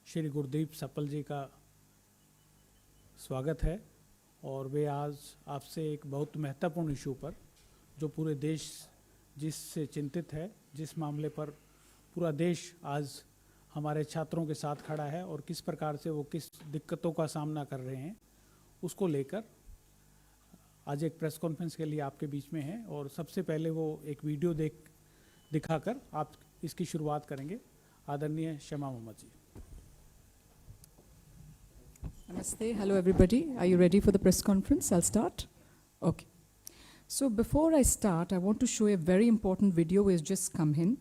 Shri Gurdeep supple जी का स्वागत है और वे आज आपसे एक बहुत महत्वपूर्ण इशू पर, जो पूरे देश जिससे चिंतित है, जिस मामले पर पूरा देश आज हमारे छात्रों के साथ खड़ा है और किस प्रकार से वो किस दिक्कतों का सामना कर रहे हैं, उसको लेकर आज एक प्रेस कॉन्फ्रेंस के लिए आपके बीच में है। और सबसे पहले वो एक वीडियो दिखाकर आप इसकी शुरुआत करेंगे। आदरणीय शमा मोहम्मद जी। Namaste. Hello, everybody. Are you ready for the press conference? I'll start. Okay. So before I start, I want to show a very important video which has just come in.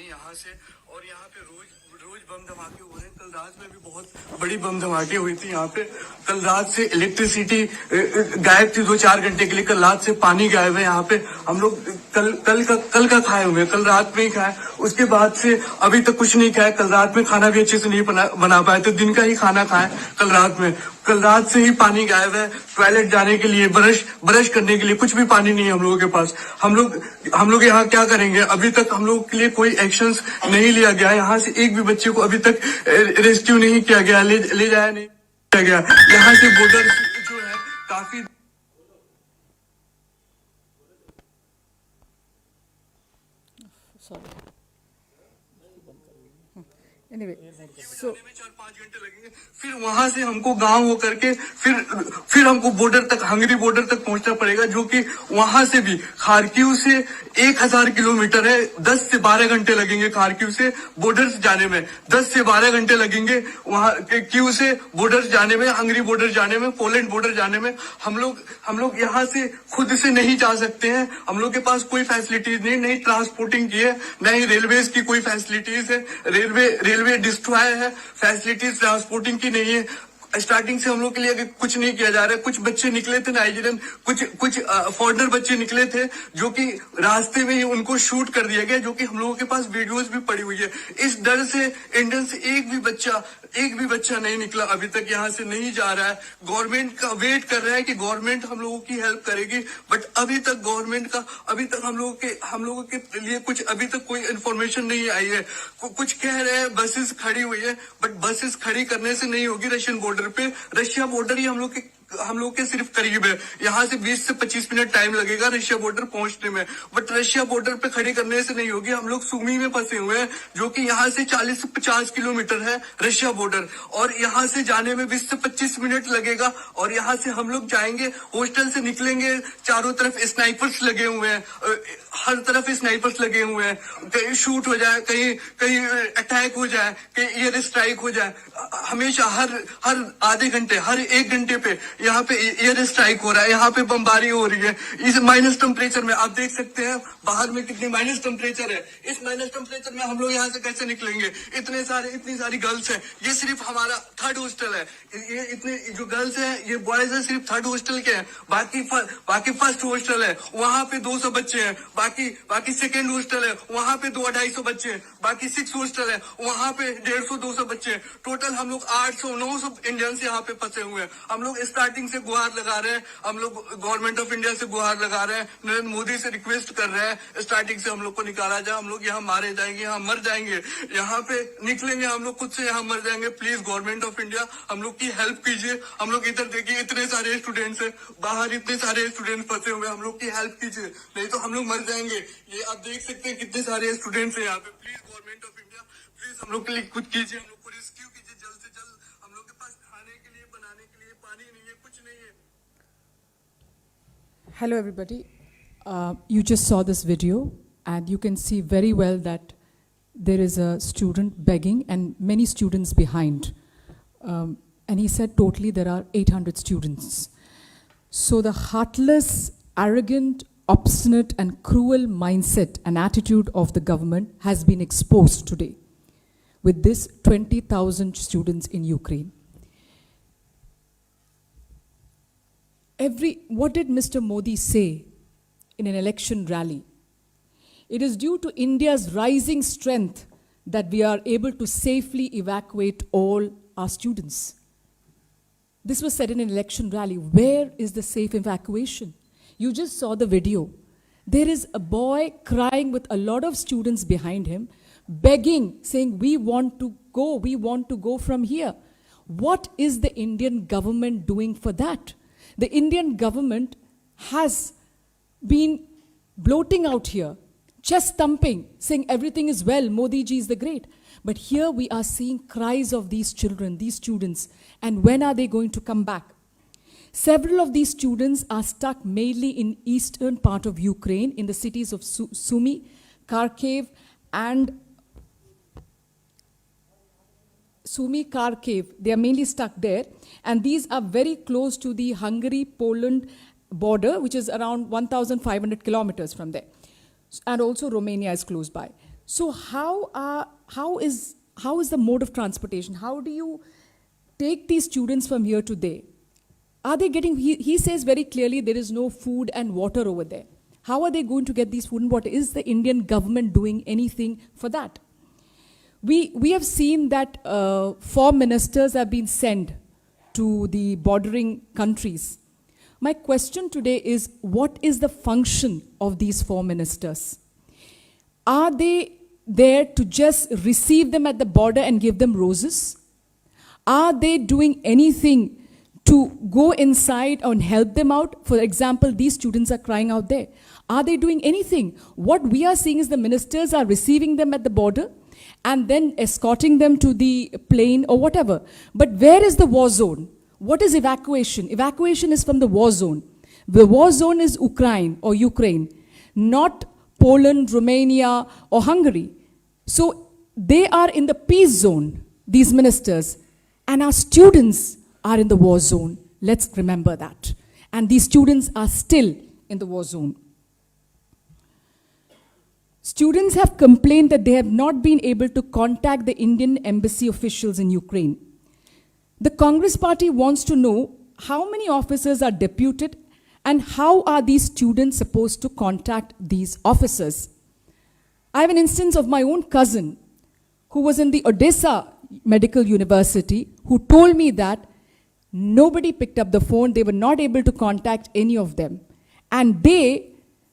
यहाँ से और यहाँ पे रोज बम धमाके हो रहे हैं। कल रात में भी बहुत बड़ी बम धमाके हुई थी यहाँ पे। कल रात से इलेक्ट्रिसिटी गायब थी 2-4 घंटे के लिए। कल रात से पानी गायब है यहाँ पे। हम लोग कल का खाए हुए, कल रात में ही खाए, उसके बाद से अभी तक कुछ नहीं खाया। कल रात में खाना भी अच्छे से नहीं बना पाए, तो दिन का ही खाना खाए कल रात में। कल रात से ही पानी गायब है। टॉयलेट जाने के लिए, ब्रश करने के लिए कुछ भी पानी नहीं है हम लोगों के पास। हम लोग यहाँ क्या करेंगे? अभी तक हम लोग के लिए कोई एक्शंस नहीं लिया गया। यहाँ से एक भी बच्चे को अभी तक रेस्क्यू नहीं किया गया, ले जाया नहीं किया गया। यहाँ से बॉर्डर जो है काफी Anyway, so 4-5 घंटे लगेंगे। फिर वहां से हमको गांव हो करके फिर हमको बॉर्डर तक, हंगरी बॉर्डर तक पहुंचना पड़ेगा, जो कि वहां से भी खारकीव से 1000 किलोमीटर है। 10 से 12 घंटे लगेंगे खारकीव से बॉर्डर जाने में। 10 से 12 घंटे लगेंगे वहां कीव से बॉर्डर जाने में, हंगरी बॉर्डर जाने में, पोलैंड बॉर्डर जाने में। हम लोग यहाँ से खुद से नहीं जा सकते हैं। हम लोग के पास कोई फैसिलिटीज नहीं ट्रांसपोर्टिंग की है, न ही रेलवे की कोई फैसिलिटीज है। रेलवे डिस्ट्रॉय है, फैसिलिटीज ट्रांसपोर्टिंग की नहीं है। स्टार्टिंग से हम लोग के लिए कुछ नहीं किया जा रहा है। कुछ बच्चे निकले थे नाइजीरियन, कुछ फॉरेनर बच्चे निकले थे, जो कि रास्ते में ही उनको शूट कर दिया गया, जो कि हम लोगों के पास वीडियोस भी पड़ी हुई है। इस डर से इंडियन से एक भी बच्चा नहीं निकला, अभी तक यहाँ से नहीं जा रहा है। गवर्नमेंट का वेट कर रहा है कि गवर्नमेंट हम लोगों की हेल्प करेगी, बट अभी तक गवर्नमेंट का हम लोगों के लिए कुछ अभी तक कोई इन्फॉर्मेशन नहीं आई है। कुछ कह रहे हैं बसेस खड़ी हुई है, बट बसेस खड़ी करने से नहीं होगी। रशियन बॉर्डर पे, रशिया बॉर्डर ही हम लोग के सिर्फ करीब है। यहाँ से 20 से 25 मिनट टाइम लगेगा रशिया बॉर्डर पहुंचने में, बट रशिया बॉर्डर पे खड़ी करने से नहीं होगी। हम लोग सुमी में फंसे हुए हैं, जो कि यहाँ से 40 से 50 किलोमीटर है रशिया बॉर्डर, और यहाँ से जाने में 20 से 25 मिनट लगेगा। और यहाँ से हम लोग जाएंगे, हॉस्टल से निकलेंगे, चारों तरफ स्नाइपर्स लगे हुए हैं, हर तरफ स्नाइपर्स लगे हुए हैं। कहीं शूट हो जाए, कहीं अटैक हो जाए, कहीं एयर स्ट्राइक हो जाए। हमेशा हर आधे घंटे, हर 1 घंटे पे यहाँ पे एयर स्ट्राइक हो रहा है, यहाँ पे बमबारी हो रही है। इस माइनस टेम्परेचर में आप देख सकते हैं बाहर में कितनी माइनस टेम्परेचर है। इस माइनस टेम्परेचर में हम लोग यहाँ से कैसे निकलेंगे? इतनी सारी गर्ल्स हैं। ये सिर्फ हमारा 3rd हॉस्टल है। ये इतने जो गर्ल्स हैं, ये बॉयज हैं, सिर्फ 3rd हॉस्टल के हैं। बाकी 1st हॉस्टल है, वहाँ पे 200 बच्चे हैं। बाकी 2nd हॉस्टल है, वहाँ पे 200-250 बच्चे हैं। बाकी 6th हॉस्टल है, वहाँ पे 150-200 बच्चे हैं। टोटल हम लोग 800-900 इंडियंस यहाँ पे फंसे हुए हैं। हम लोग स्टार्टिंग से गुहार लगा रहे हैं, हम लोग गवर्नमेंट ऑफ इंडिया से गुहार लगा रहे हैं, नरेंद्र मोदी से रिक्वेस्ट कर रहे हैं स्टार्टिंग से हम लोग को निकाला जाए। हम लोग यहाँ मारे जाएंगे, यहाँ मर जाएंगे, यहाँ पे निकलेंगे हम लोग खुद से यहाँ मर जाएंगे। प्लीज गवर्नमेंट ऑफ इंडिया हम लोग की हेल्प कीजिए। हम लोग इधर देखिए, इतने सारे स्टूडेंट्स हैं बाहर, इतने सारे स्टूडेंट फंसे हुए हैं। हम लोग की हेल्प कीजिए, नहीं तो हम लोग मर जाएंगे। ये आप देख सकते हैं कितने सारे स्टूडेंट्स हैं यहाँ पे। Please government of India, please हम लोग के लिए कुछ कीजिए, हम लोग को रेस्क्यू कीजिए जल्द से जल्द। हम लोग के पास खाने के लिए, बनाने के लिए पानी नहीं है, कुछ नहीं है। hello, everybody. You just saw this video, and you can see very well that there is a student begging and many students behind. And he said totally there are 800 students. So the heartless, arrogant, obstinate and cruel mindset and attitude of the government has been exposed today with this 20,000 students in Ukraine. What did Mr. Modi say in an election rally? It is due to India's rising strength that we are able to safely evacuate all our students. This was said in an election rally. Where is the safe evacuation? You just saw the video. There is a boy crying with a lot of students behind him, begging, saying, we want to go from here. What is the Indian government doing for that? The Indian government has been bloating out here, chest thumping, saying everything is well, Modi ji is the great. But here we are seeing cries of these children, these students, and when are they going to come back? Several of these students are stuck mainly in eastern part of Ukraine, in the cities of Sumy, Kharkiv, and Kharkiv. They are mainly stuck there, and these are very close to the Hungary-Poland border, which is around 1,500 kilometers from there. And also Romania is close by. So how is the mode of transportation? How do you take these students from here to there? Are they getting, he says very clearly there is no food and water over there. How are they going to get these food and water? Is the Indian government doing anything for that? We have seen that 4 ministers have been sent to the bordering countries. My question today is, what is the function of these 4 ministers? Are they there to just receive them at the border and give them roses? Are they doing anything to go inside and help them out? For example, these students are crying out there. Are they doing anything? What we are seeing is the ministers are receiving them at the border and then escorting them to the plane or whatever. But where is the war zone? What is evacuation? Evacuation is from the war zone. The war zone is Ukraine, not Poland, Romania, or Hungary. So they are in the peace zone, these ministers, and our students are in the war zone. Let's remember that. And these students are still in the war zone. Students have complained that they have not been able to contact the Indian embassy officials in Ukraine. The Congress party wants to know how many officers are deputed and how are these students supposed to contact these officers. I have an instance of my own cousin who was in the Odessa Medical University who told me that nobody picked up the phone. They were not able to contact any of them. And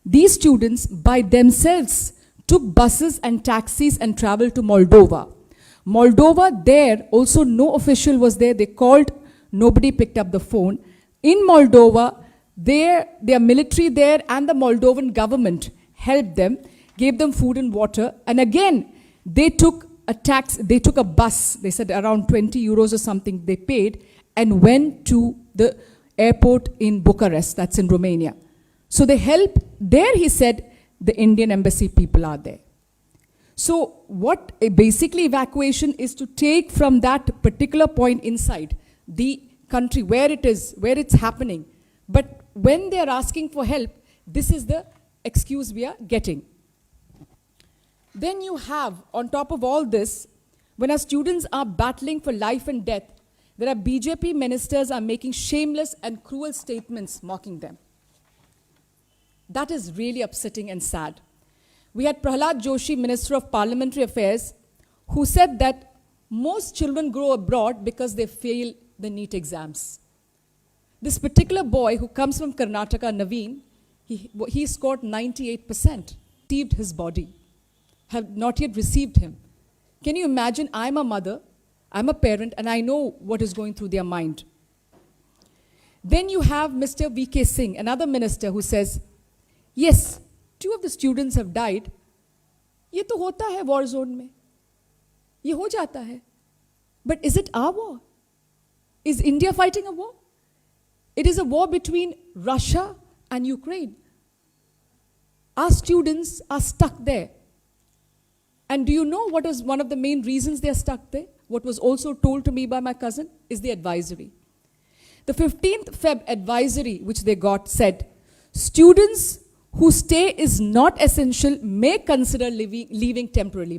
these students by themselves took buses and taxis and traveled to Moldova. Moldova, there also no official was there. They called, nobody picked up the phone. In Moldova, their military there and the Moldovan government helped them, gave them food and water. And again, they took a bus, they said around 20 euros or something they paid, and went to the airport in Bucharest, that's in Romania. So they helped, there he said, the Indian embassy people are there. So what basically evacuation is to take from that particular point inside the country where it is, where it's happening. But when they're asking for help, this is the excuse we are getting. Then you have, on top of all this, when our students are battling for life and death, there are BJP ministers are making shameless and cruel statements mocking them. That is really upsetting and sad. We had Prahlad Joshi, Minister of Parliamentary Affairs, who said that most children go abroad because they fail the NEET exams. This particular boy who comes from Karnataka, Naveen, he scored 98%, received his body, have not yet received him. Can you imagine? I'm a mother, I'm a parent, and I know what is going through their mind. Then you have Mr. V.K. Singh, another minister, who says, yes, 2 of the students have died. ये तो होता है war zone में. ये हो जाता है. But is it our war? Is India fighting a war? It is a war between Russia and Ukraine. Our students are stuck there. And do you know what is one of the main reasons they are stuck there? What was also told to me by my cousin is the advisory. The 15th Feb advisory which they got said, students whose stay is not essential may consider leaving temporarily,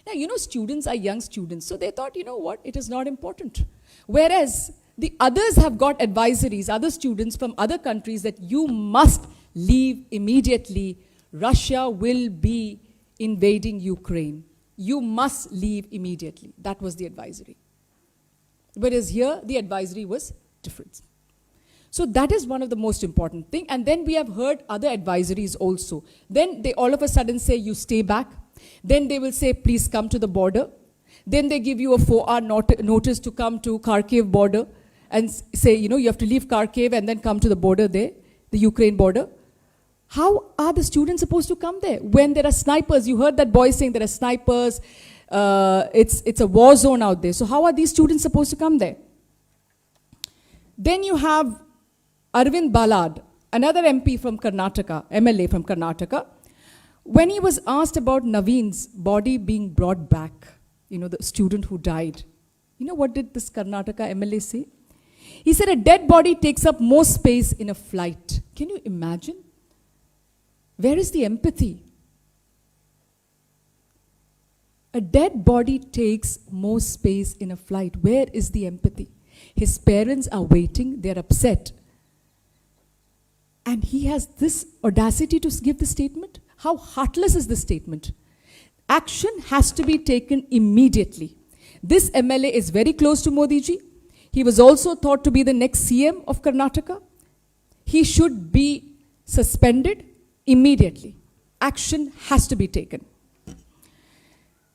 Now, you know, students are young students, so they thought, you know what, it is not important. Whereas the others have got advisories, other students from other countries, that you must leave immediately. Russia will be invading Ukraine. You must leave immediately. That was the advisory. Whereas here, the advisory was different. So that is one of the most important thing. And then we have heard other advisories also. Then they all of a sudden say, you stay back. Then they will say, please come to the border. Then they give you a 4-hour notice to come to Kharkiv border and say, you know, you have to leave Kharkiv and then come to the border there, the Ukraine border. How are the students supposed to come there when there are snipers? You heard that boy saying there are snipers. It's a war zone out there. So how are these students supposed to come there? Then you have Arvind Balad, another MP from Karnataka, MLA from Karnataka. When he was asked about Naveen's body being brought back, you know, the student who died, you know what did this Karnataka MLA say? He said a dead body takes up more space in a flight. Can you imagine? Where is the empathy? A dead body takes more space in a flight. Where is the empathy? His parents are waiting, they're upset. And he has this audacity to give the statement? How heartless is this statement? Action has to be taken immediately. This MLA is very close to Modi ji. He was also thought to be the next CM of Karnataka. He should be suspended immediately. Action has to be taken.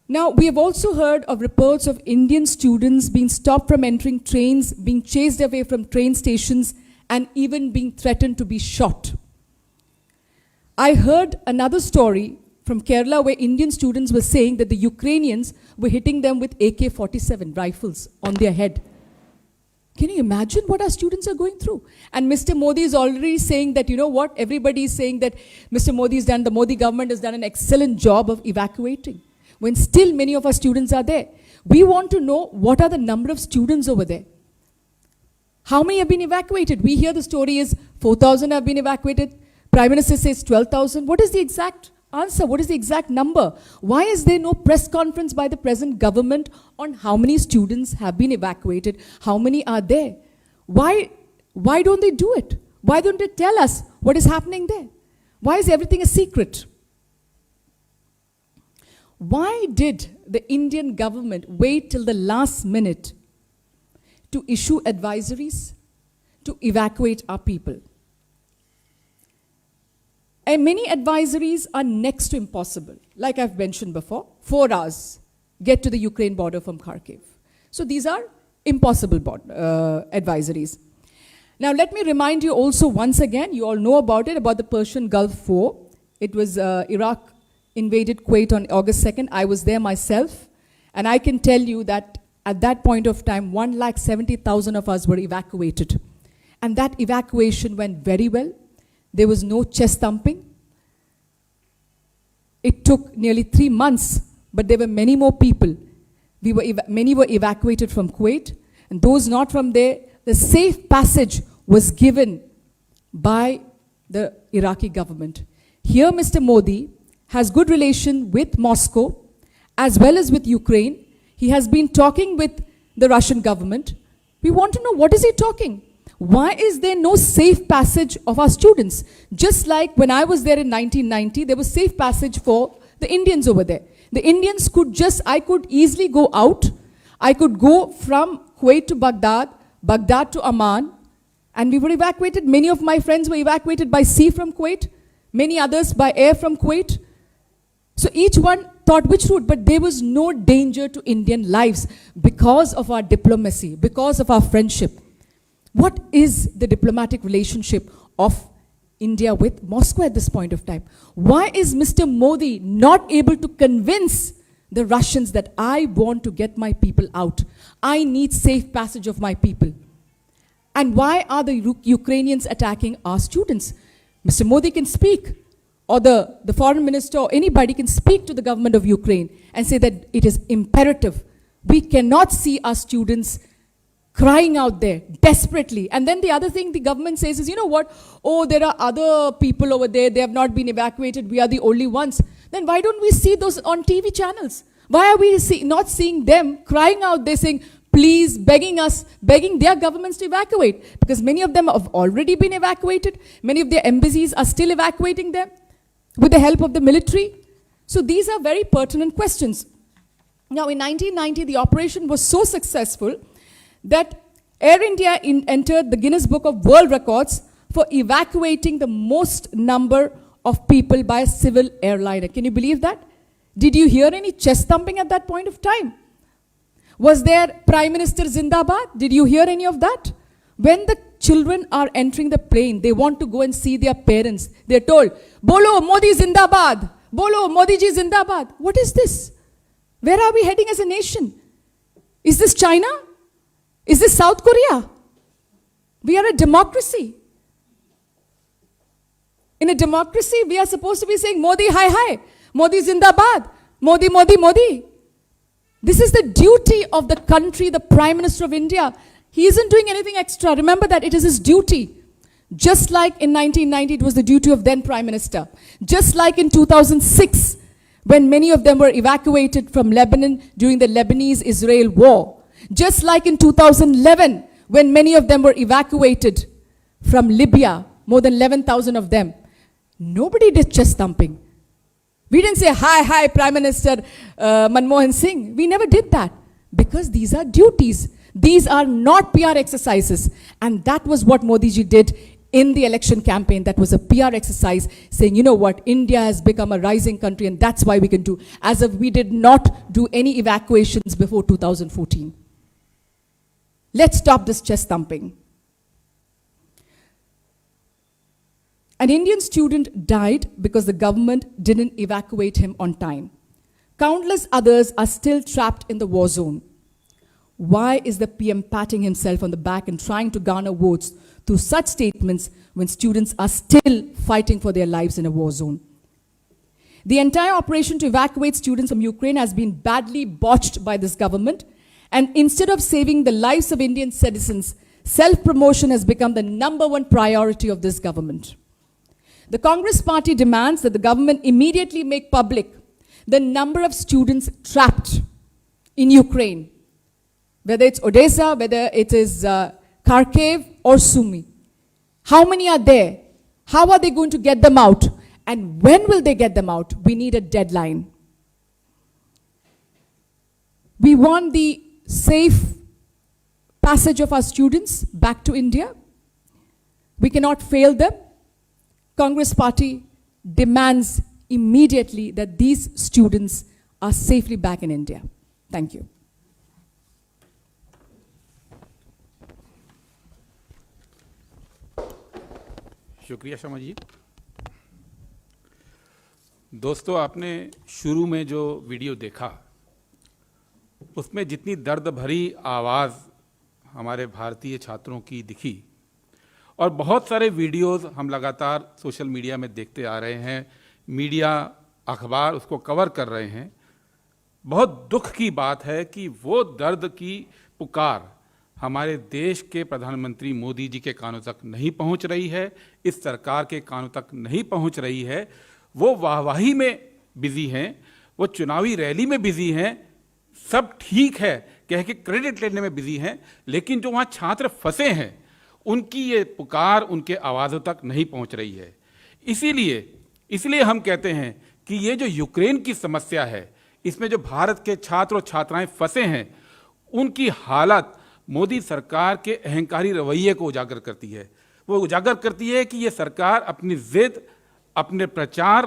Now, we have also heard of reports of Indian students being stopped from entering trains, being chased away from train stations, and even being threatened to be shot. I heard another story from Kerala where Indian students were saying that the Ukrainians were hitting them with AK-47 rifles on their head. Can you imagine what our students are going through? And Mr. Modi is already saying that, you know what, everybody is saying that Mr. Modi has done, the Modi government has done an excellent job of evacuating, when still many of our students are there. We want to know what are the number of students over there. How many have been evacuated? We hear the story is 4,000 have been evacuated. Prime Minister says 12,000. What is the exact answer? What is the exact number? Why is there no press conference by the present government on how many students have been evacuated? How many are there? Why don't they do it? Why don't they tell us what is happening there? Why is everything a secret? Why did the Indian government wait till the last minute to issue advisories to evacuate our people? And many advisories are next to impossible. Like I've mentioned before, 4 hours, get to the Ukraine border from Kharkiv. So these are impossible advisories. Now let me remind you also once again, you all know about it, about the Persian Gulf War. It was Iraq invaded Kuwait on August 2nd. I was there myself. And I can tell you that at that point of time, 170,000 of us were evacuated. And that evacuation went very well. There was no chest thumping. It took nearly 3 months, but there were many more people. Many were evacuated from Kuwait, and those not from there, the safe passage was given by the Iraqi government. Here, Mr. Modi has good relation with Moscow, as well as with Ukraine. He has been talking with the Russian government. We want to know, what is he talking? Why is there no safe passage of our students? Just like when I was there in 1990, there was safe passage for the Indians over there. The Indians could I could easily go out. I could go from Kuwait to Baghdad, Baghdad to Amman, and we were evacuated. Many of my friends were evacuated by sea from Kuwait, many others by air from Kuwait. So each one thought which route, but there was no danger to Indian lives because of our diplomacy, because of our friendship. What is the diplomatic relationship of India with Moscow at this point of time? Why is Mr. Modi not able to convince the Russians that I want to get my people out? I need safe passage of my people. And why are the Ukrainians attacking our students? Mr. Modi can speak, or the foreign minister or anybody can speak to the government of Ukraine and say that it is imperative. We cannot see our students crying out there desperately. And then the other thing the government says is, you know what? Oh, there are other people over there. They have not been evacuated. We are the only ones. Then why don't we see those on TV channels? Why are we not seeing them crying out there saying, please, begging their governments to evacuate? Because many of them have already been evacuated. Many of their embassies are still evacuating them with the help of the military. So these are very pertinent questions. Now, in 1990, the operation was so successful that Air India entered the Guinness Book of World Records for evacuating the most number of people by a civil airliner. Can you believe that? Did you hear any chest thumping at that point of time? Was there Prime Minister Zindabad? Did you hear any of that? When the children are entering the plane, they want to go and see their parents. They're told, Bolo Modi Zindabad, Bolo Modi ji Zindabad. What is this? Where are we heading as a nation? Is this China? Is this South Korea? We are a democracy. In a democracy, we are supposed to be saying, Modi, hi, hi. Modi, Zindabad. Modi, Modi, Modi. This is the duty of the country, the Prime Minister of India. He isn't doing anything extra. Remember that it is his duty. Just like in 1990, it was the duty of then Prime Minister. Just like in 2006, when many of them were evacuated from Lebanon during the Lebanese-Israel war. Just like in 2011, when many of them were evacuated from Libya, more than 11,000 of them. Nobody did chest thumping. We didn't say, hi, hi, Prime Minister Manmohan Singh. We never did that because these are duties. These are not PR exercises. And that was what Modi ji did in the election campaign. That was a PR exercise saying, you know what, India has become a rising country and that's why we can do. As if we did not do any evacuations before 2014. Let's stop this chest thumping. An Indian student died because the government didn't evacuate him on time. Countless others are still trapped in the war zone. Why is the PM patting himself on the back and trying to garner votes through such statements when students are still fighting for their lives in a war zone? The entire operation to evacuate students from Ukraine has been badly botched by this government, and instead of saving the lives of Indian citizens, self-promotion has become the #1 priority of this government. The Congress party demands that the government immediately make public the number of students trapped in Ukraine, whether it's Odessa, whether it is Kharkiv or Sumy. How many are there? How are they going to get them out? And when will they get them out? We need a deadline. We want the safe passage of our students back to India. We cannot fail them. Congress party demands immediately that these students are safely back in India. Thank you. शुक्रिया शर्मा जी। दोस्तों, आपने शुरू में जो video देखा उसमें जितनी दर्द भरी आवाज़ हमारे भारतीय छात्रों की दिखी, और बहुत सारे वीडियोस हम लगातार सोशल मीडिया में देखते आ रहे हैं, मीडिया अखबार उसको कवर कर रहे हैं। बहुत दुख की बात है कि वो दर्द की पुकार हमारे देश के प्रधानमंत्री मोदी जी के कानों तक नहीं पहुंच रही है, इस सरकार के कानों तक नहीं पहुंच रही है। वो वाहवाही में बिजी हैं, वो चुनावी रैली में बिजी हैं, सब ठीक है कह के क्रेडिट लेने में बिजी हैं, लेकिन जो वहाँ छात्र फंसे हैं उनकी ये पुकार उनके आवाज़ों तक नहीं पहुंच रही है। इसीलिए हम कहते हैं कि ये जो यूक्रेन की समस्या है, इसमें जो भारत के छात्र और छात्राएं फंसे हैं, उनकी हालत मोदी सरकार के अहंकारी रवैये को उजागर करती है। वो उजागर करती है कि ये सरकार अपनी जिद, अपने प्रचार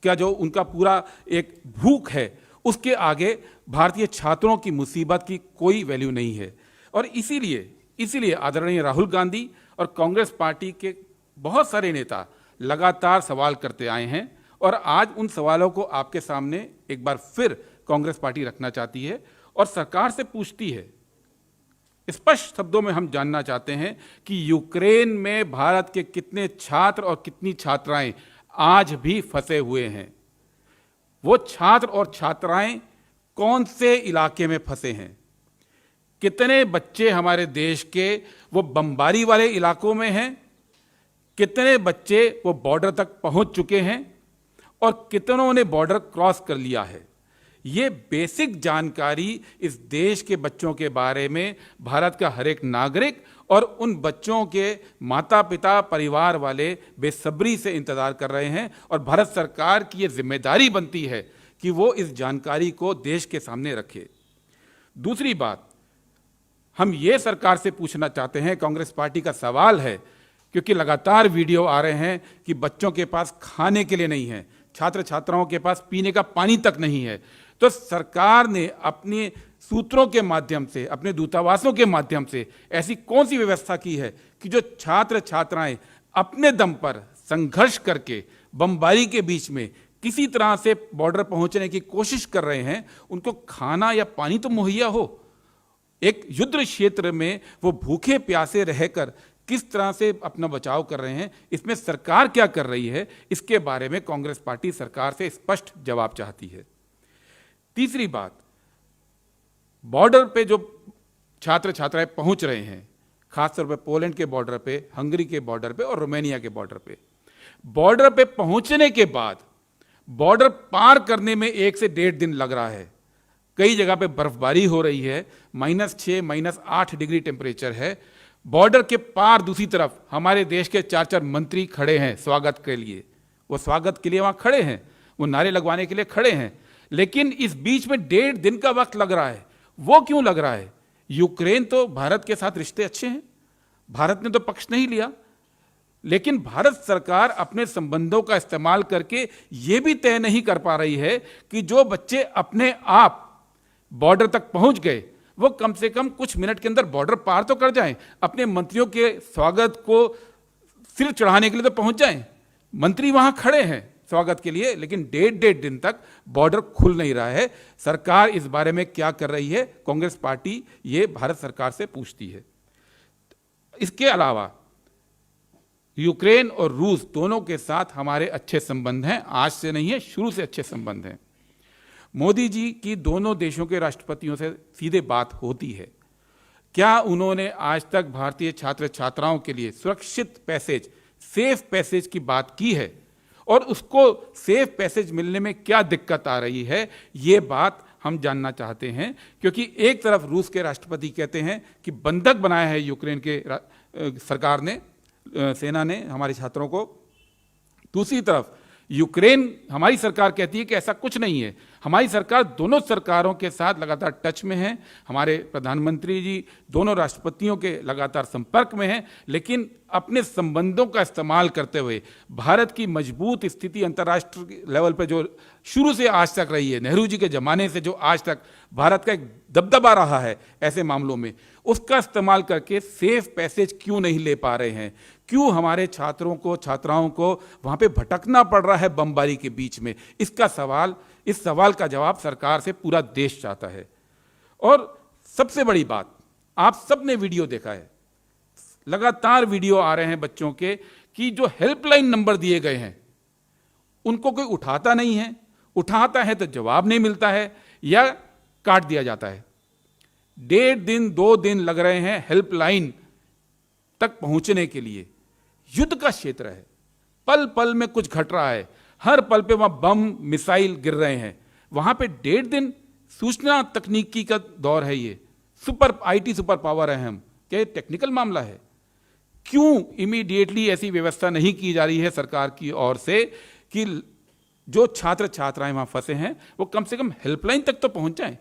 का जो उनका पूरा एक भूख है, उसके आगे भारतीय छात्रों की मुसीबत की कोई वैल्यू नहीं है। और इसीलिए आदरणीय राहुल गांधी और कांग्रेस पार्टी के बहुत सारे नेता लगातार सवाल करते आए हैं, और आज उन सवालों को आपके सामने एक बार फिर कांग्रेस पार्टी रखना चाहती है और सरकार से पूछती है। स्पष्ट शब्दों में हम जानना चाहते हैं कि यूक्रेन में भारत के कितने छात्र और कितनी छात्राएं आज भी फंसे हुए हैं। वो छात्र और छात्राएं कौन से इलाके में फंसे हैं? कितने बच्चे हमारे देश के वो बमबारी वाले इलाकों में हैं? कितने बच्चे वो बॉर्डर तक पहुंच चुके हैं और कितनों ने बॉर्डर क्रॉस कर लिया है? ये बेसिक जानकारी इस देश के बच्चों के बारे में भारत का हर एक नागरिक और उन बच्चों के माता पिता परिवार वाले बेसब्री से इंतज़ार कर रहे हैं, और भारत सरकार की ये जिम्मेदारी बनती है कि वो इस जानकारी को देश के सामने रखे। दूसरी बात, हम ये सरकार से पूछना चाहते हैं, कांग्रेस पार्टी का सवाल है, क्योंकि लगातार वीडियो आ रहे हैं कि बच्चों के पास खाने के लिए नहीं है, छात्र छात्राओं के पास पीने का पानी तक नहीं है। तो सरकार ने अपने सूत्रों के माध्यम से, अपने दूतावासों के माध्यम से ऐसी कौन सी व्यवस्था की है कि जो छात्र छात्राएं अपने दम पर संघर्ष करके बमबारी के बीच में किसी तरह से बॉर्डर पहुंचने की कोशिश कर रहे हैं, उनको खाना या पानी तो मुहैया हो। एक युद्ध क्षेत्र में वो भूखे प्यासे रहकर किस तरह से अपना बचाव कर रहे हैं, इसमें सरकार क्या कर रही है, इसके बारे में कांग्रेस पार्टी सरकार से स्पष्ट जवाब चाहती है। तीसरी बात, बॉर्डर पे जो छात्र छात्राएं पहुंच रहे हैं, खासतौर पे पोलैंड के बॉर्डर पे, हंगरी के बॉर्डर पे और रोमानिया के बॉर्डर पे पहुंचने के बाद बॉर्डर पार करने में 1 से 1.5 दिन लग रहा है। कई जगह पे बर्फबारी हो रही है, -6, -8 डिग्री टेम्परेचर है। बॉर्डर के पार दूसरी तरफ हमारे देश के 4-4 मंत्री खड़े हैं स्वागत के लिए। वो स्वागत के लिए वहां खड़े हैं, वो नारे लगवाने के लिए खड़े हैं, लेकिन इस बीच में 1.5 दिन का वक्त लग रहा है। वो क्यों लग रहा है? यूक्रेन तो भारत के साथ रिश्ते अच्छे हैं, भारत ने तो पक्ष नहीं लिया, लेकिन भारत सरकार अपने संबंधों का इस्तेमाल करके ये भी तय नहीं कर पा रही है कि जो बच्चे अपने आप बॉर्डर तक पहुंच गए वो कम से कम कुछ मिनट के अंदर बॉर्डर पार तो कर जाएं, अपने मंत्रियों के स्वागत को सिर चढ़ाने के लिए तो पहुंच जाएं। मंत्री वहां खड़े हैं स्वागत के लिए, लेकिन 1.5 दिन तक बॉर्डर खुल नहीं रहा है। सरकार इस बारे में क्या कर रही है? कांग्रेस पार्टी ये भारत सरकार से पूछती है। इसके अलावा यूक्रेन और रूस दोनों के साथ हमारे अच्छे संबंध हैं, आज से नहीं है, शुरू से अच्छे संबंध हैं। मोदी जी की दोनों देशों के राष्ट्रपतियों से सीधे बात होती है। क्या उन्होंने आज तक भारतीय छात्र छात्राओं के लिए सुरक्षित पैसेज, सेफ पैसेज की बात की है? और उसको सेफ पैसेज मिलने में क्या दिक्कत आ रही है, ये बात हम जानना चाहते हैं। क्योंकि एक तरफ रूस के राष्ट्रपति कहते हैं कि बंधक बनाया है यूक्रेन के सरकार ने, सेना ने हमारे छात्रों को, दूसरी तरफ यूक्रेन, हमारी सरकार कहती है कि ऐसा कुछ नहीं है। हमारी सरकार दोनों सरकारों के साथ लगातार टच में है, हमारे प्रधानमंत्री जी दोनों राष्ट्रपतियों के लगातार संपर्क में हैं, लेकिन अपने संबंधों का इस्तेमाल करते हुए भारत की मजबूत स्थिति अंतर्राष्ट्रीय लेवल पर जो शुरू से आज तक रही है, नेहरू जी के ज़माने से जो आज तक भारत का एक दबदबा रहा है ऐसे मामलों में, उसका इस्तेमाल करके सेफ पैसेज क्यों नहीं ले पा रहे हैं? क्यों हमारे छात्रों को, छात्राओं को वहाँ पे भटकना पड़ रहा है बमबारी के बीच में? इस सवाल का जवाब सरकार से पूरा देश चाहता है। और सबसे बड़ी बात, आप सब ने वीडियो देखा है, लगातार वीडियो आ रहे हैं बच्चों के कि जो हेल्पलाइन नंबर दिए गए हैं उनको कोई उठाता नहीं है, उठाता है तो जवाब नहीं मिलता है या काट दिया जाता है। 1.5 दिन 2 दिन लग रहे हैं हेल्पलाइन तक पहुंचने के लिए। युद्ध का क्षेत्र है, पल पल में कुछ घट रहा है, हर पल पे वहां बम मिसाइल गिर रहे हैं। वहां पे 1.5 दिन, सूचना तकनीकी का दौर है, ये IT सुपर पावर है हम, क्या ये टेक्निकल मामला है? क्यों इमीडिएटली ऐसी व्यवस्था नहीं की जा रही है सरकार की ओर से कि जो छात्र छात्राएं वहां फंसे हैं वो कम से कम हेल्पलाइन तक तो पहुंच जाएं?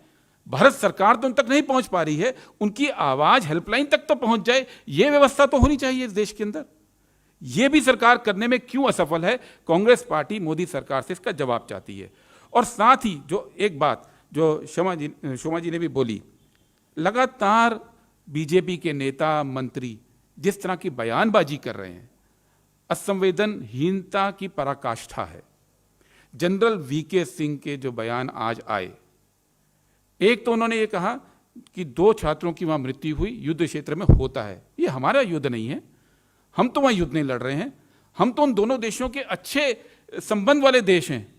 भारत सरकार तो उन तक नहीं पहुंच पा रही है, उनकी आवाज हेल्पलाइन तक तो पहुंच जाए, ये व्यवस्था तो होनी चाहिए इस देश के अंदर। ये भी सरकार करने में क्यों असफल है? कांग्रेस पार्टी मोदी सरकार से इसका जवाब चाहती है। और साथ ही जो एक बात जो शोमा जी ने भी बोली, लगातार बीजेपी के नेता मंत्री जिस तरह की बयानबाजी कर रहे हैं, असंवेदनहीनता की पराकाष्ठा है। जनरल VK सिंह के जो बयान आज आए, एक तो उन्होंने ये कहा कि 2 छात्रों की वहां मृत्यु हुई, युद्ध क्षेत्र में होता है, ये हमारा युद्ध नहीं है, हम तो वहां युद्ध नहीं लड़ रहे हैं, हम तो उन दोनों देशों के अच्छे संबंध वाले देश हैं,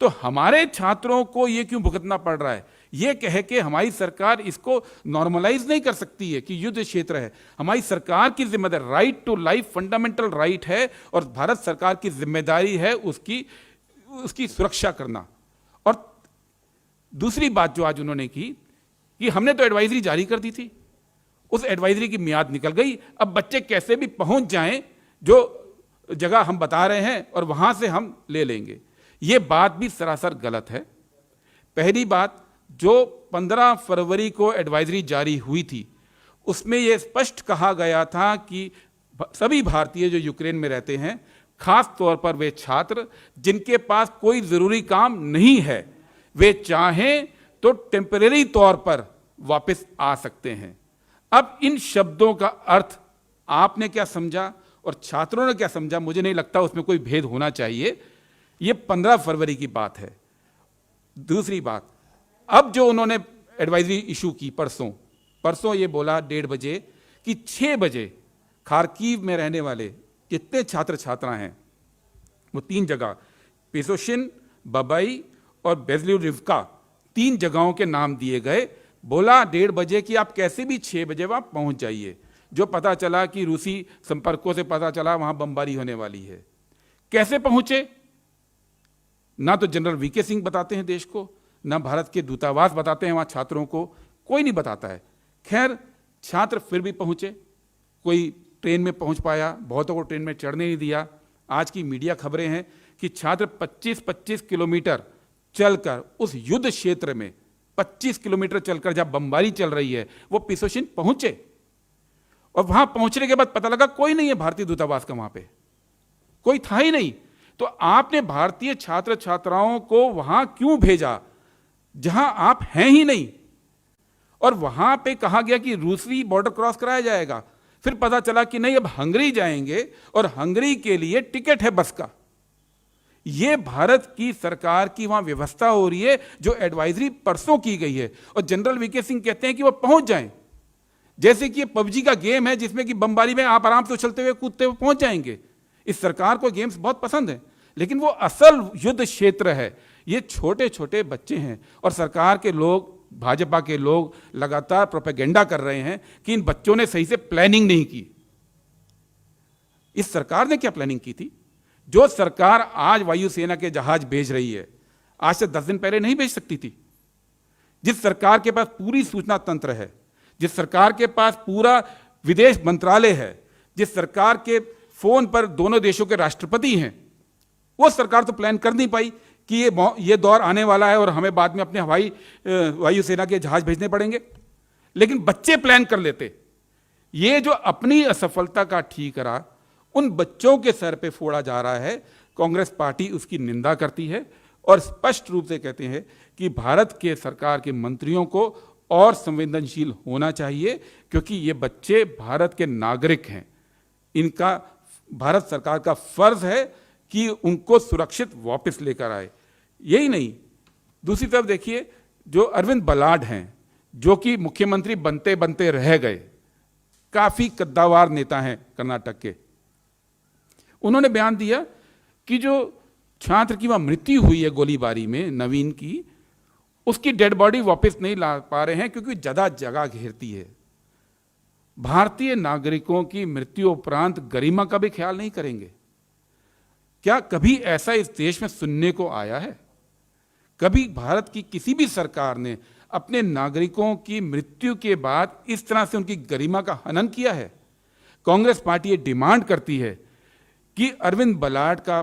तो हमारे छात्रों को ये क्यों भुगतना पड़ रहा है? ये कह के हमारी सरकार इसको नॉर्मलाइज नहीं कर सकती है कि युद्ध क्षेत्र है। हमारी सरकार की जिम्मेदारी, right to life fundamental right है, और भारत सरकार की जिम्मेदारी है उसकी सुरक्षा करना। और दूसरी बात जो आज उन्होंने की कि हमने तो एडवाइजरी जारी कर दी थी, उस एडवाइजरी की मियाद निकल गई, अब बच्चे कैसे भी पहुंच जाएं जो जगह हम बता रहे हैं और वहां से हम ले लेंगे। ये बात भी सरासर गलत है। पहली बात, जो 15 फरवरी को एडवाइजरी जारी हुई थी उसमें यह स्पष्ट कहा गया था कि सभी भारतीय जो यूक्रेन में रहते हैं, खास तौर पर वे छात्र जिनके पास कोई जरूरी काम नहीं है, वे चाहें तो टेम्परेरी तौर पर वापस आ सकते हैं। अब इन शब्दों का अर्थ आपने क्या समझा और छात्रों ने क्या समझा, मुझे नहीं लगता उसमें कोई भेद होना चाहिए। ये 15 फरवरी की बात है। दूसरी बात, अब जो उन्होंने एडवाइजरी इशू की परसों ये बोला 1:30 बजे कि 6 बजे खार्कीव में रहने वाले जितने छात्र छात्रा हैं वो 3 जगह, पिसोशिन, बबाई और बेज़्लिवका, 3 जगहों के नाम दिए गए। बोला 1:30 बजे कि आप कैसे भी 6 बजे वहां पहुंच जाइए। जो पता चला कि रूसी संपर्कों से पता चला वहां बमबारी होने वाली है। कैसे पहुंचे, ना तो जनरल वीके सिंह बताते हैं देश को, ना भारत के दूतावास बताते हैं वहां छात्रों को, कोई नहीं बताता है। खैर, छात्र फिर भी पहुंचे। कोई ट्रेन में पहुंच पाया, बहुतों को ट्रेन में चढ़ने नहीं दिया। आज की मीडिया खबरें हैं कि छात्र 25-25 किलोमीटर चलकर उस युद्ध क्षेत्र में 25 किलोमीटर चलकर जहां बमबारी चल रही है वो पिसोशिन पहुंचे। और वहां पहुंचने के बाद पता लगा कोई नहीं है भारतीय दूतावास का, वहां पे कोई था ही नहीं। तो आपने भारतीय छात्र छात्राओं को वहां क्यों भेजा जहां आप हैं ही नहीं? और वहां पे कहा गया कि रूसी बॉर्डर क्रॉस कराया जाएगा। फिर पता चला कि नहीं, अब हंगरी जाएंगे और हंगरी के लिए टिकट है बस का। यह भारत की सरकार की वहां व्यवस्था हो रही है जो एडवाइजरी परसों की गई है। और जनरल वीके सिंह कहते हैं कि वो पहुंच जाएं, जैसे कि ये पबजी का गेम है जिसमें कि बमबारी में आप आराम से उछलते हुए कूदते हुए पहुंच जाएंगे। इस सरकार को गेम्स बहुत पसंद है, लेकिन वो असल युद्ध क्षेत्र है। ये छोटे छोटे बच्चे हैं और सरकार के लोग, भाजपा के लोग लगातार प्रोपेगेंडा कर रहे हैं कि इन बच्चों ने सही से प्लानिंग नहीं की। इस सरकार ने क्या प्लानिंग की थी? जो सरकार आज वायुसेना के जहाज भेज रही है, आज से 10 दिन पहले नहीं भेज सकती थी। जिस सरकार के पास पूरी सूचना तंत्र है, जिस सरकार के पास पूरा विदेश मंत्रालय है, जिस सरकार के फोन पर दोनों देशों के राष्ट्रपति हैं, वो सरकार तो प्लान कर नहीं पाई कि ये दौर आने वाला है और हमें बाद में अपने वायुसेना के जहाज भेजने पड़ेंगे। लेकिन बच्चे प्लान कर लेते। ये जो अपनी असफलता का ठीकरा उन बच्चों के सर पे फोड़ा जा रहा है, कांग्रेस पार्टी उसकी निंदा करती है और स्पष्ट रूप से कहते हैं कि भारत के सरकार के मंत्रियों को और संवेदनशील होना चाहिए, क्योंकि ये बच्चे भारत के नागरिक हैं। इनका भारत सरकार का फर्ज है कि उनको सुरक्षित वापस लेकर आए। यही नहीं, दूसरी तरफ देखिए, जो अरविंद बलाड हैं, जो कि मुख्यमंत्री बनते बनते रह गए, काफी कद्दावार नेता हैं कर्नाटक के, उन्होंने बयान दिया कि जो छात्र की वहां मृत्यु हुई है गोलीबारी में, नवीन की, उसकी डेड बॉडी वापस नहीं ला पा रहे हैं क्योंकि ज्यादा जगह घेरती है। भारतीय नागरिकों की मृत्यु उपरांत गरिमा का भी ख्याल नहीं करेंगे। क्या कभी ऐसा इस देश में सुनने को आया है? कभी भारत की किसी भी सरकार ने अपने नागरिकों की मृत्यु के बाद इस तरह से उनकी गरिमा का हनन किया है? कांग्रेस पार्टी ये डिमांड करती है कि अरविंद बलाड का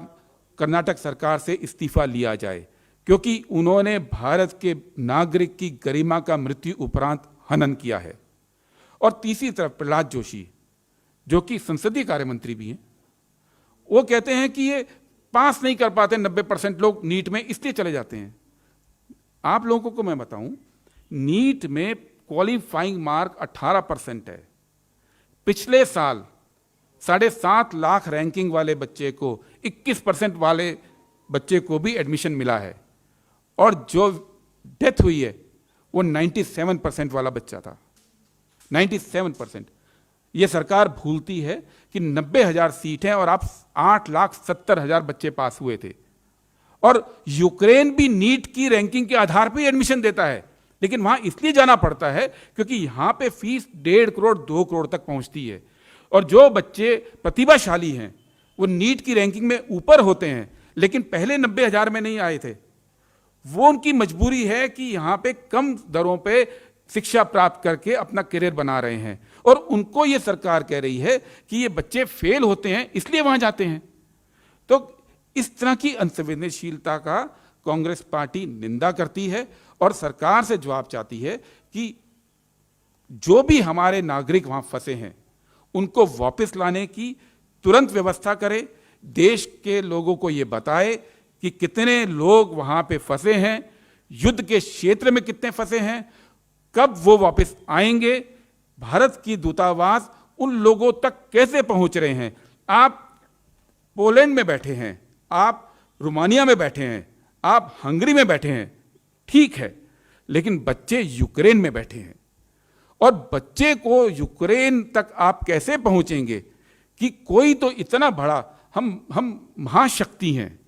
कर्नाटक सरकार से इस्तीफा लिया जाए, क्योंकि उन्होंने भारत के नागरिक की गरिमा का मृत्यु उपरांत हनन किया है। और तीसरी तरफ प्रहलाद जोशी, जो कि संसदीय कार्य मंत्री भी हैं, वो कहते हैं कि ये पास नहीं कर पाते 90% लोग नीट में, इसलिए चले जाते हैं। आप लोगों को मैं बताऊं, नीट में क्वालिफाइंग मार्क 18% है। पिछले साल 7.5 लाख रैंकिंग वाले बच्चे को 21% वाले बच्चे को भी एडमिशन मिला है, और जो डेथ हुई है वो 97% वाला बच्चा था। 97%। ये सरकार भूलती है कि 90,000 सीट हैं और आप 8,70,000 बच्चे पास हुए थे। और यूक्रेन भी नीट की रैंकिंग के आधार पर एडमिशन देता है, लेकिन वहां इसलिए जाना पड़ता है क्योंकि यहां पे फीस 1.5 करोड़ 2 करोड़ तक पहुंचती है। और जो बच्चे प्रतिभाशाली हैं वो नीट की रैंकिंग में ऊपर होते हैं, लेकिन पहले 90,000 में नहीं आए थे। वो उनकी मजबूरी है कि यहां पे कम दरों पे शिक्षा प्राप्त करके अपना करियर बना रहे हैं, और उनको ये सरकार कह रही है कि ये बच्चे फेल होते हैं इसलिए वहां जाते हैं। तो इस तरह की अनसंवेदनशीलता का कांग्रेस पार्टी निंदा करती है और सरकार से जवाब चाहती है कि जो भी हमारे नागरिक वहां फंसे हैं उनको वापस लाने की तुरंत व्यवस्था करे, देश के लोगों को ये बताए कि कितने लोग वहां पे फंसे हैं, युद्ध के क्षेत्र में कितने फंसे हैं, कब वो वापस आएंगे, भारत की दूतावास उन लोगों तक कैसे पहुंच रहे हैं। आप पोलैंड में बैठे हैं, आप रोमानिया में बैठे हैं, आप हंगरी में बैठे हैं, ठीक है, लेकिन बच्चे यूक्रेन में बैठे हैं और बच्चे को यूक्रेन तक आप कैसे पहुंचेंगे कि कोई तो इतना बड़ा हम महाशक्ति हैं,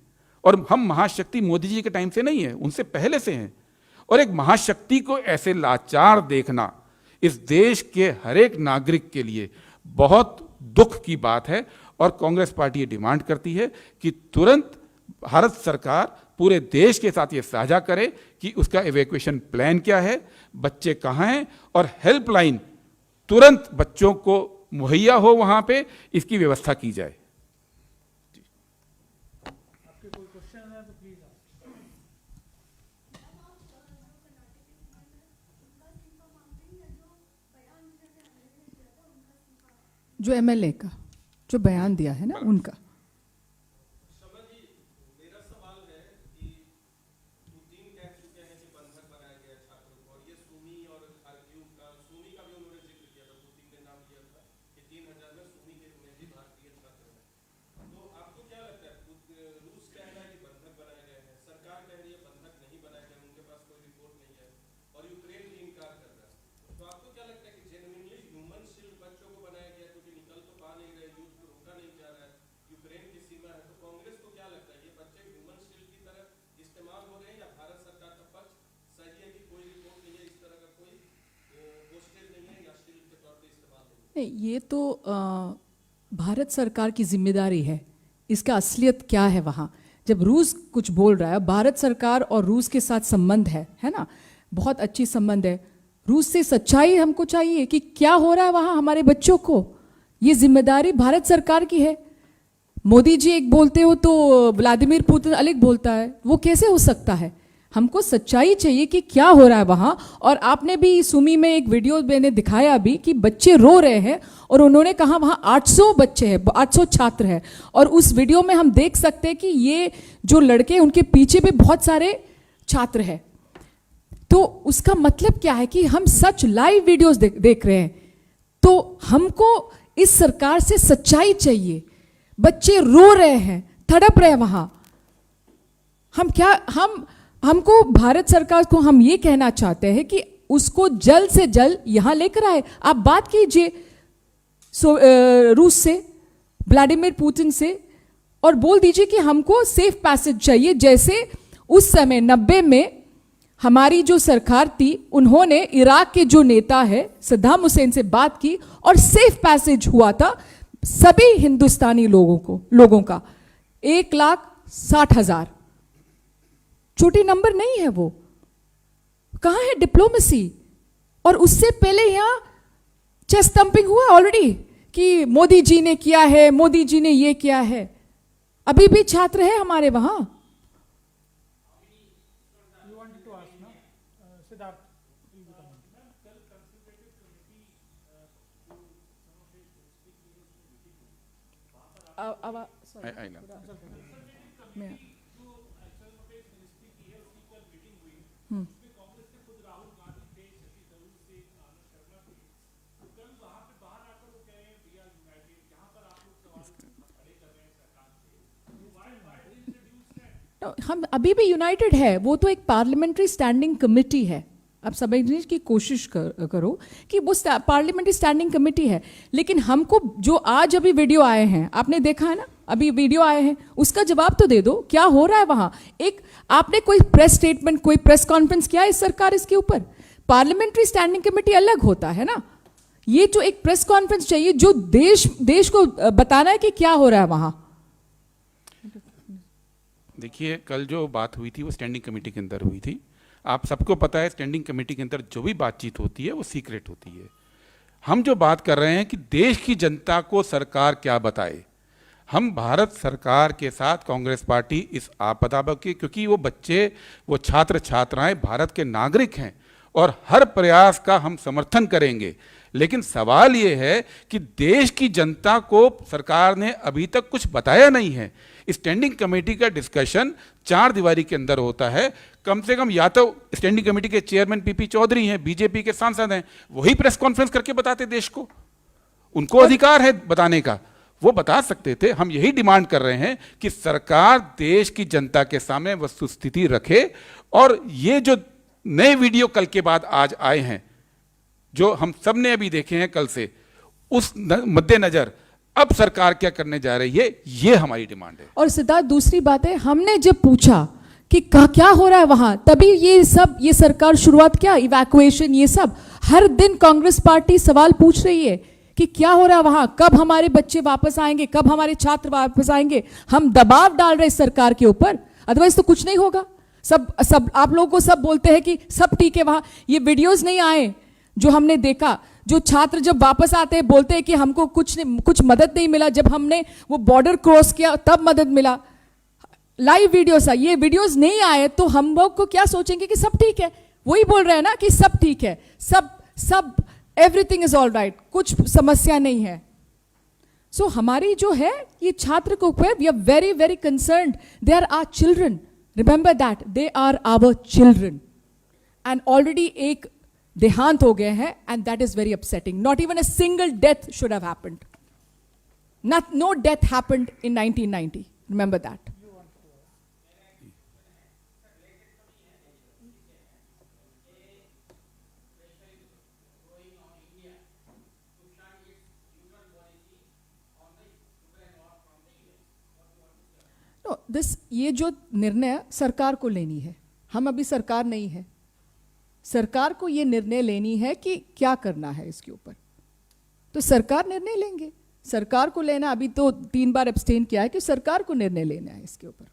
और हम महाशक्ति मोदी जी के टाइम से नहीं है, उनसे पहले से हैं, और एक महाशक्ति को ऐसे लाचार देखना इस देश के हर एक नागरिक के लिए बहुत दुख की बात है। और कांग्रेस पार्टी ये डिमांड करती है कि तुरंत भारत सरकार पूरे देश के साथ ये साझा करे कि उसका इवैक्यूएशन प्लान क्या है, बच्चे कहाँ हैं, और हेल्पलाइन तुरंत बच्चों को मुहैया हो वहां पे, इसकी व्यवस्था की जाए। आपके कोई क्वेश्चन है तो प्लीज जो एमएलए का जो बयान दिया है ना उनका। नहीं, ये तो भारत सरकार की जिम्मेदारी है। इसका असलियत क्या है वहाँ, जब रूस कुछ बोल रहा है, भारत सरकार और रूस के साथ संबंध है ना, बहुत अच्छी संबंध है। रूस से सच्चाई हमको चाहिए कि क्या हो रहा है वहाँ हमारे बच्चों को, ये जिम्मेदारी भारत सरकार की है। मोदी जी एक बोलते हो तो व्लादिमीर पुतिन अलग बोलता है, वो कैसे हो सकता है? हमको सच्चाई चाहिए कि क्या हो रहा है वहाँ। और आपने भी सुमी में एक वीडियो मैंने दिखाया भी कि बच्चे रो रहे हैं, और उन्होंने कहा वहाँ 800 बच्चे हैं, 800 छात्र हैं, और उस वीडियो में हम देख सकते हैं कि ये जो लड़के उनके पीछे भी बहुत सारे छात्र हैं। तो उसका मतलब क्या है कि हम सच लाइव वीडियोस देख रहे हैं, तो हमको इस सरकार से सच्चाई चाहिए। बच्चे रो रहे हैं, तड़प रहे हैं वहाँ। हमको भारत सरकार को हम ये कहना चाहते हैं कि उसको जल्द से जल्द यहाँ लेकर आए। आप बात कीजिए रूस से, व्लादिमीर पुतिन से, और बोल दीजिए कि हमको सेफ पैसेज चाहिए। जैसे उस समय 90 में हमारी जो सरकार थी, उन्होंने इराक के जो नेता है सद्दाम हुसैन से बात की और सेफ पैसेज हुआ था सभी हिंदुस्तानी लोगों का 1,60,000। छोटी नंबर नहीं है वो। कहां है डिप्लोमेसी? और उससे पहले यहां चेस्ट थम्पिंग हुआ ऑलरेडी कि मोदी जी ने किया है, मोदी जी ने ये किया है। अभी भी छात्र है हमारे वहां। सिद्धार्थ, हम अभी भी यूनाइटेड है। वो तो एक पार्लियामेंट्री स्टैंडिंग कमेटी है। आप समझने की कोशिश करो कि वो पार्लियामेंट्री स्टैंडिंग कमेटी है। लेकिन हमको जो आज अभी वीडियो आए हैं, आपने देखा है ना, अभी वीडियो आए हैं, उसका जवाब तो दे दो। क्या हो रहा है वहां? एक आपने कोई प्रेस स्टेटमेंट, कोई प्रेस कॉन्फ्रेंस किया है सरकार इसके ऊपर? पार्लियामेंट्री स्टैंडिंग कमेटी अलग होता है ना। ये जो एक प्रेस कॉन्फ्रेंस चाहिए जो देश को बताना है कि क्या हो रहा है वहां। देखिए, कल जो बात हुई थी वो स्टैंडिंग कमेटी के अंदर हुई थी। आप सबको पता है स्टैंडिंग कमेटी के अंदर जो भी बातचीत होती है वो सीक्रेट होती है। हम जो बात कर रहे हैं कि देश की जनता को सरकार क्या बताए, हम भारत सरकार के साथ कांग्रेस पार्टी इस आपदा के, क्योंकि वो बच्चे, वो छात्र छात्राएं भारत के नागरिक हैं और हर प्रयास का हम समर्थन करेंगे। लेकिन सवाल ये है कि देश की जनता को सरकार ने अभी तक कुछ बताया नहीं है। स्टैंडिंग कमेटी का डिस्कशन चार दीवारी के अंदर होता है। कम से कम या तो स्टैंडिंग कमेटी के चेयरमैन पीपी चौधरी हैं, बीजेपी के सांसद हैं, वही प्रेस कॉन्फ्रेंस करके बताते देश को। उनको अधिकार है बताने का, वो बता सकते थे। हम यही डिमांड कर रहे हैं कि सरकार देश की जनता के सामने वस्तुस्थिति रखे। और ये जो नए वीडियो कल के बाद आज आए हैं, जो हम सब ने अभी देखे हैं कल से, उस मद्देनजर अब सरकार क्या करने जा रही है, ये हमारी डिमांड है। और सिद्धार्थ, दूसरी बात है, हमने जब पूछा कि क्या हो रहा है वहां, तभी ये सरकार शुरुआत क्या, इवैक्यूएशन, ये सब हर दिन कांग्रेस पार्टी सवाल पूछ रही है कि क्या हो रहा है वहां, कब हमारे बच्चे वापस आएंगे, कब हमारे छात्र वापस आएंगे। हम दबाव डाल रहे हैं सरकार के ऊपर, अदरवाइज तो कुछ नहीं होगा। सब आप लोगों को सब बोलते हैं कि सब ठीक है वहां। ये वीडियोस नहीं आए जो हमने देखा, जो छात्र जब वापस आते हैं बोलते हैं कि हमको कुछ मदद नहीं मिला, जब हमने वो बॉर्डर क्रॉस किया तब मदद मिला। लाइव वीडियोस है, ये वीडियोस नहीं आए तो हम लोग को क्या सोचेंगे कि सब ठीक है। वही बोल रहे हैं ना कि सब ठीक है, सब एवरीथिंग इज ऑल राइट, कुछ समस्या नहीं है। सो हमारी जो है ये छात्र को ऊपर, we are very very concerned. They are our children, remember that, they are our children. And already एक देहांत हो गए हैं, and that is very upsetting. Not even a single death should have happened. No death happened in 1990. Remember that. No, ये जो निर्णय सरकार को लेनी है, हम अभी सरकार नहीं है। सरकार को ये निर्णय लेनी है कि क्या करना है इसके ऊपर, तो सरकार निर्णय लेंगे। सरकार को लेना, अभी तो 3 बार एब्सटेन किया है, कि सरकार को निर्णय लेना है इसके ऊपर।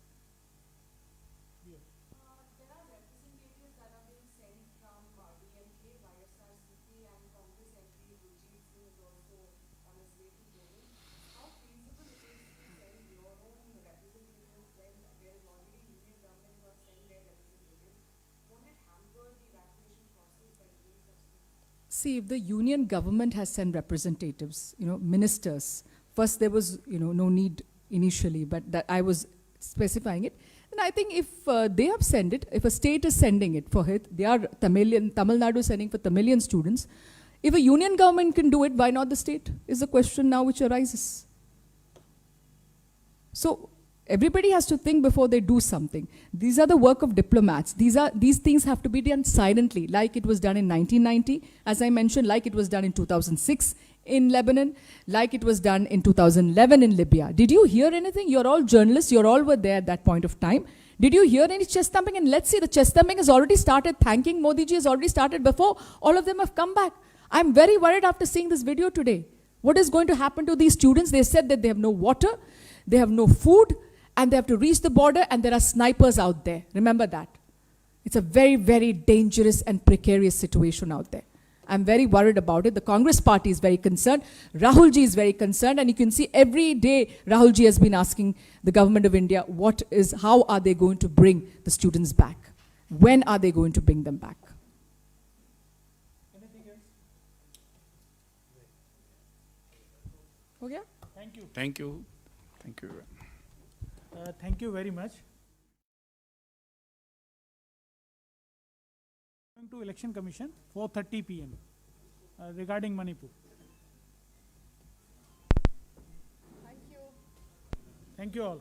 See, if the union government has sent representatives, ministers, first there was, no need initially, but that I was specifying it. And I think if they have sent it, if a state is sending it for it, they are Tamil Nadu sending for Tamilian students. If a union government can do it, why not the state? Is the question now which arises. So everybody has to think before they do something. These are the work of diplomats. These things have to be done silently, like it was done in 1990, as I mentioned, like it was done in 2006 in Lebanon, like it was done in 2011 in Libya. Did you hear anything? You're all journalists, you're all were there at that point of time. Did you hear any chest thumping? And let's see, the chest thumping has already started. Thanking Modi ji has already started before all of them have come back. I'm very worried after seeing this video today. What is going to happen to these students? They said that they have no water, they have no food, and they have to reach the border, and there are snipers out there. Remember that. It's a very, very dangerous and precarious situation out there. I'm very worried about it. The Congress party is very concerned. Rahul ji is very concerned, and you can see every day Rahul ji has been asking the government of India, how are they going to bring the students back? When are they going to bring them back? Anything else? Okay? Thank you. Thank you. Thank you. Thank you very much. Going to Election Commission, 4:30 p.m. Regarding Manipur. Thank you. Thank you all.